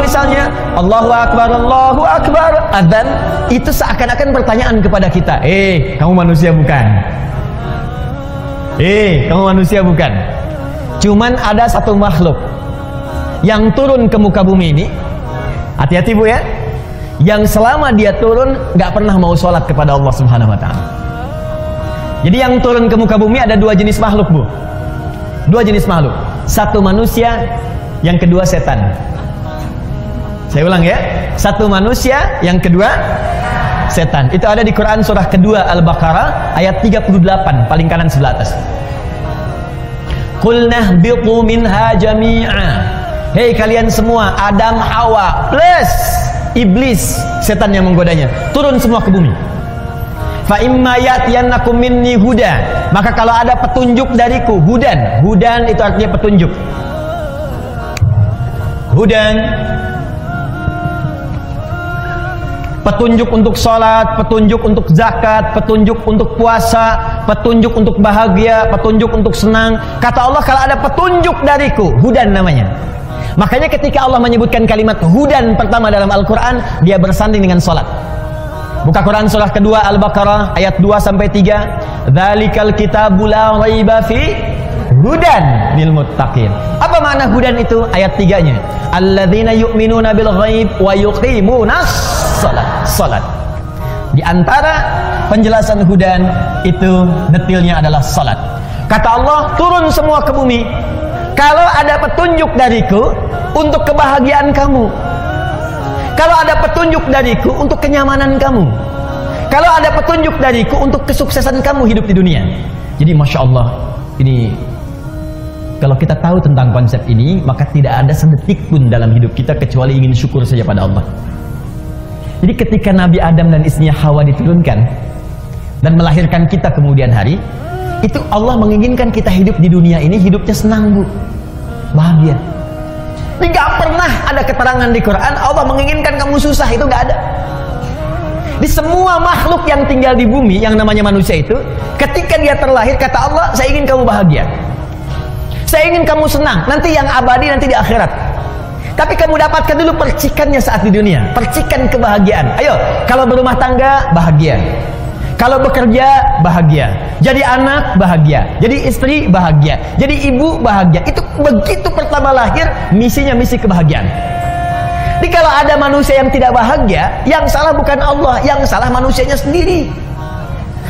misalnya Allahu Akbar, adzan, itu seakan-akan pertanyaan kepada kita, kamu manusia bukan? Kamu manusia bukan? Cuman ada satu makhluk yang turun ke muka bumi ini, hati-hati Bu ya, yang selama dia turun gak pernah mau sholat kepada Allah Subhanahu wa ta'ala. Jadi yang turun ke muka bumi ada dua jenis makhluk Bu. Dua jenis makhluk. Satu manusia, yang kedua setan. Saya ulang ya. Satu manusia, yang kedua setan. Itu ada di Quran surah kedua Al-Baqarah ayat 38, paling kanan sebelah atas. Qul nahbitu minha jami'a. Hei kalian semua, Adam, Hawa plus iblis, setan yang menggodanya, turun semua ke bumi. Fa imma ya'tiyannakum minni huda, maka kalau ada petunjuk dariku, hudan itu artinya petunjuk. Hudan, petunjuk untuk sholat, petunjuk untuk zakat, petunjuk untuk puasa, petunjuk untuk bahagia, petunjuk untuk senang. Kata Allah, kalau ada petunjuk dariku, hudan namanya. Makanya ketika Allah menyebutkan kalimat hudan pertama dalam Al-Quran, dia bersanding dengan sholat. Buka Quran surah kedua Al-Baqarah ayat 2-3. Dzalikal kitabu la raiba fi hudan lil muttaqin. Apa makna hudan itu? Ayat 3-nya. Alladzina yu'minuna bil ghaib wa yuqimunas salat. Di antara penjelasan hudan itu detailnya adalah salat. Kata Allah, turun semua ke bumi. Kalau ada petunjuk dariku untuk kebahagiaan kamu, kalau ada petunjuk dariku untuk kenyamanan kamu, kalau ada petunjuk dariku untuk kesuksesan kamu hidup di dunia. Jadi Masya Allah, ini kalau kita tahu tentang konsep ini, maka tidak ada sedetik pun dalam hidup kita kecuali ingin syukur saja pada Allah. Jadi ketika Nabi Adam dan istrinya Hawa diturunkan dan melahirkan kita kemudian hari, itu Allah menginginkan kita hidup di dunia ini hidupnya senang Bu, bahagia. Tidak pernah ada keterangan di Quran Allah menginginkan kamu susah, itu nggak ada. Di semua makhluk yang tinggal di bumi yang namanya manusia itu, ketika dia terlahir kata Allah, saya ingin kamu bahagia, saya ingin kamu senang, nanti yang abadi nanti di akhirat. Tapi kamu dapatkan dulu percikannya saat di dunia, percikan kebahagiaan. Ayo, kalau berumah tangga bahagia, kalau bekerja bahagia, jadi anak bahagia, jadi istri bahagia, jadi ibu bahagia. Itu begitu pertama lahir, misinya misi kebahagiaan. Jadi kalau ada manusia yang tidak bahagia, yang salah bukan Allah, yang salah manusianya sendiri.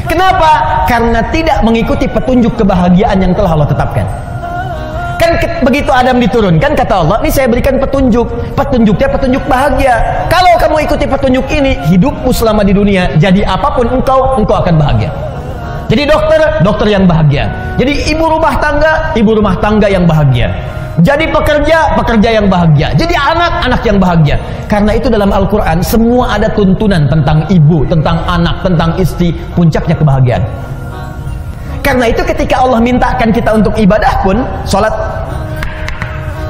Kenapa? Karena tidak mengikuti petunjuk kebahagiaan yang telah Allah tetapkan. Kan begitu Adam diturunkan, kata Allah, ini saya berikan petunjuk, petunjuknya petunjuk bahagia. Kalau kamu ikuti petunjuk ini, hidupmu selama di dunia, jadi apapun engkau akan bahagia. Jadi dokter yang bahagia. Jadi ibu rumah tangga yang bahagia. Jadi pekerja yang bahagia. Jadi anak yang bahagia. Karena itu dalam Al-Quran, semua ada tuntunan tentang ibu, tentang anak, tentang istri, puncaknya kebahagiaan. Karena itu ketika Allah mintakan kita untuk ibadah pun, sholat,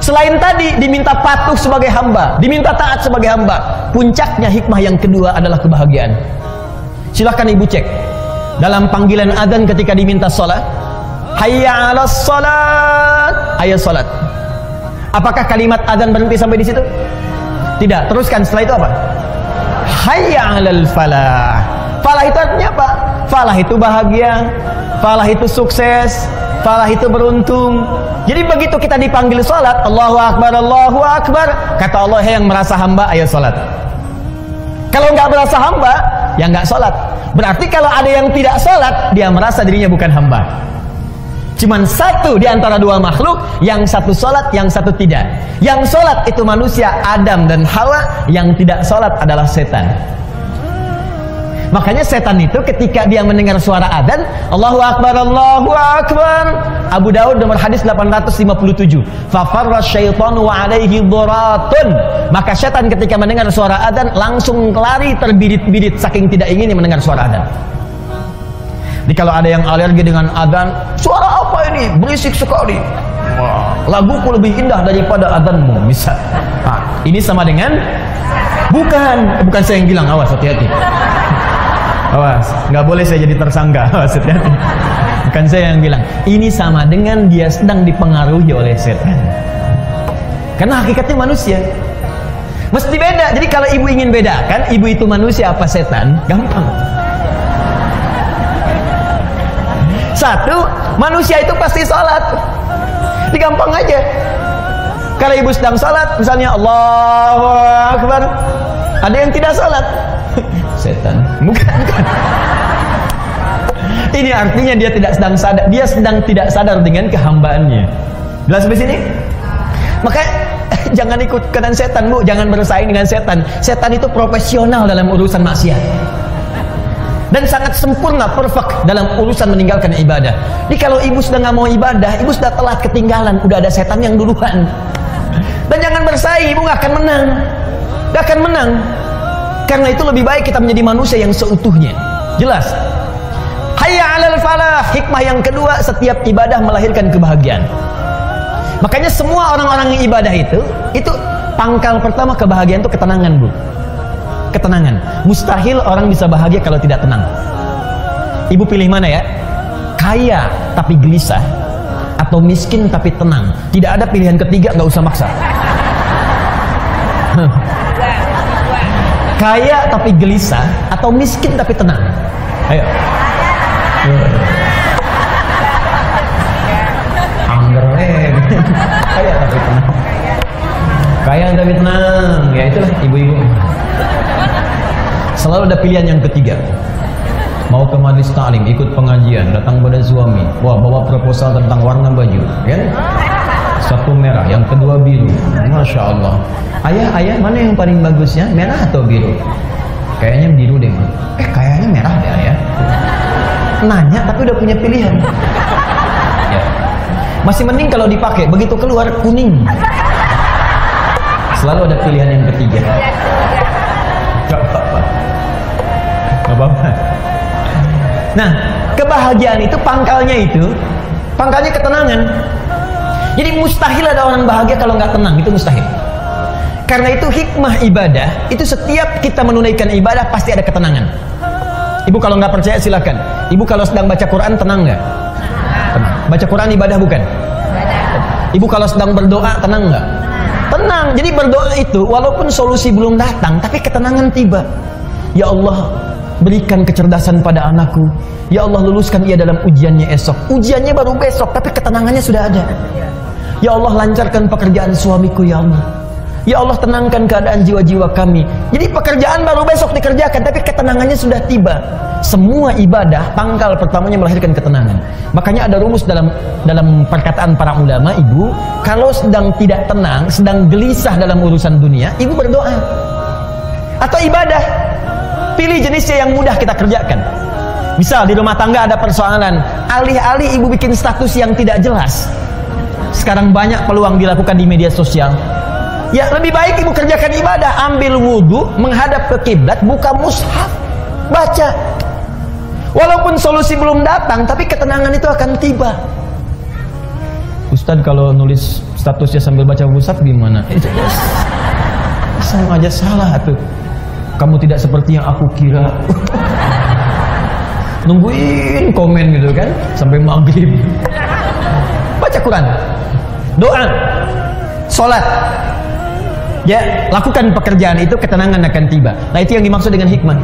selain tadi diminta patuh sebagai hamba, diminta taat sebagai hamba, puncaknya hikmah yang kedua adalah kebahagiaan. Silahkan ibu cek dalam panggilan adzan ketika diminta sholat, hayya 'alas sholat, ayo sholat. Apakah kalimat adzan berhenti sampai di situ? Tidak. Teruskan setelah itu apa? Hayya 'alal falah. Falah itu artinya apa? Falah itu bahagia, falah itu sukses, falah itu beruntung. Jadi begitu kita dipanggil sholat, Allahu Akbar, kata Allah, yang merasa hamba, ayo sholat. Kalau nggak merasa hamba, ya nggak sholat. Berarti kalau ada yang tidak sholat, dia merasa dirinya bukan hamba. Cuman satu di antara dua makhluk, yang satu sholat, yang satu tidak. Yang sholat itu manusia Adam dan Hawa, yang tidak sholat adalah setan. Makanya setan itu ketika dia mendengar suara adzan, Allahu Akbar, Abu Daud nomor hadis 857, fafarra syaitanu wa alaihi dhuratun. Maka setan ketika mendengar suara adzan langsung lari terbirit-birit saking tidak ingin mendengar suara adzan. Jadi kalau ada yang alergi dengan adzan, suara apa ini? Berisik sekali. Wah, laguku lebih indah daripada adzanmu, misal. Nah, ini sama dengan bukan saya yang bilang, awas, hati-hati. Awas, nggak boleh saya jadi tersangka. Awas, hati-hati. Bukan saya yang bilang. Ini sama dengan dia sedang dipengaruhi oleh setan. Karena hakikatnya manusia. Mesti beda. Jadi kalau ibu ingin bedakan, ibu itu manusia apa setan, gampang. Satu, manusia itu pasti sholat. Ini gampang aja. Kalau ibu sedang sholat, misalnya Allahu Akbar, ada yang tidak sholat, setan. Bukan. Ini artinya dia tidak sedang sadar. Dia sedang tidak sadar dengan kehambaannya. Jelas sampai sini? Makanya jangan ikut kenan setan, Bu. Jangan bersaing dengan setan. Setan itu profesional dalam urusan maksiat. Dan sangat sempurna, perfect dalam urusan meninggalkan ibadah. Jadi kalau ibu sudah nggak mau ibadah, ibu sudah telat ketinggalan. Udah ada setan yang duluan. Dan jangan bersaing, ibu nggak akan menang. Nggak akan menang. Karena itu lebih baik kita menjadi manusia yang seutuhnya. Jelas? Hayya 'alal falah. Hikmah yang kedua, setiap ibadah melahirkan kebahagiaan. Makanya semua orang-orang yang ibadah itu pangkal pertama kebahagiaan itu ketenangan, Bu. Ketenangan. Mustahil orang bisa bahagia kalau tidak tenang. Ibu pilih mana ya? Kaya tapi gelisah atau miskin tapi tenang. Tidak ada pilihan ketiga, nggak usah maksa. Kaya tapi gelisah atau miskin tapi tenang. Ayo. Kaya tapi tenang. Kaya tapi tenang. Ya itulah ibu-ibu. Selalu ada pilihan yang ketiga. Mau ke majelis ta'lim, ikut pengajian, datang pada suami, wah bawa proposal tentang warna baju, ya? Satu merah, yang kedua biru. Masya Allah. Ayah, mana yang paling bagusnya, merah atau biru? Kayaknya biru deh. Kayaknya merah deh ya. Nanya tapi udah punya pilihan. Ya. Masih mending kalau dipakai, begitu keluar kuning. Selalu ada pilihan yang ketiga. Gak apa-apa. Gak apa-apa. Nah, kebahagiaan itu pangkalnya ketenangan. Jadi mustahil ada orang bahagia kalau nggak tenang, itu mustahil. Karena itu hikmah ibadah, itu setiap kita menunaikan ibadah pasti ada ketenangan. Ibu kalau nggak percaya silakan. Ibu kalau sedang baca Quran tenang nggak? Tenang. Baca Quran ibadah bukan? Ibu kalau sedang berdoa tenang nggak? Tenang. Jadi berdoa itu walaupun solusi belum datang, tapi ketenangan tiba. Ya Allah, berikan kecerdasan pada anakku. Ya Allah, luluskan ia dalam ujiannya esok. Ujiannya baru besok, tapi ketenangannya sudah ada. Ya Allah, lancarkan pekerjaan suamiku, ya Allah. Ya Allah, tenangkan keadaan jiwa-jiwa kami. Jadi pekerjaan baru besok dikerjakan, tapi ketenangannya sudah tiba. Semua ibadah, pangkal pertamanya melahirkan ketenangan. Makanya ada rumus dalam perkataan para ulama, ibu, kalau sedang tidak tenang, sedang gelisah dalam urusan dunia, ibu berdoa. Atau ibadah. Pilih jenisnya yang mudah kita kerjakan. Misal di rumah tangga ada persoalan, alih-alih ibu bikin status yang tidak jelas. Sekarang banyak peluang dilakukan di media sosial. Ya lebih baik ibu kerjakan ibadah, ambil wudhu, menghadap ke kiblat, buka mushaf, baca. Walaupun solusi belum datang, tapi ketenangan itu akan tiba. Ustadz kalau nulis statusnya sambil baca mushaf gimana? Sama aja salah tuh. Kamu tidak seperti yang aku kira. Nungguin komen gitu kan sampai maghrib. Baca Quran, doa, sholat. Ya, lakukan pekerjaan itu, ketenangan akan tiba. Nah itu yang dimaksud dengan hikmah.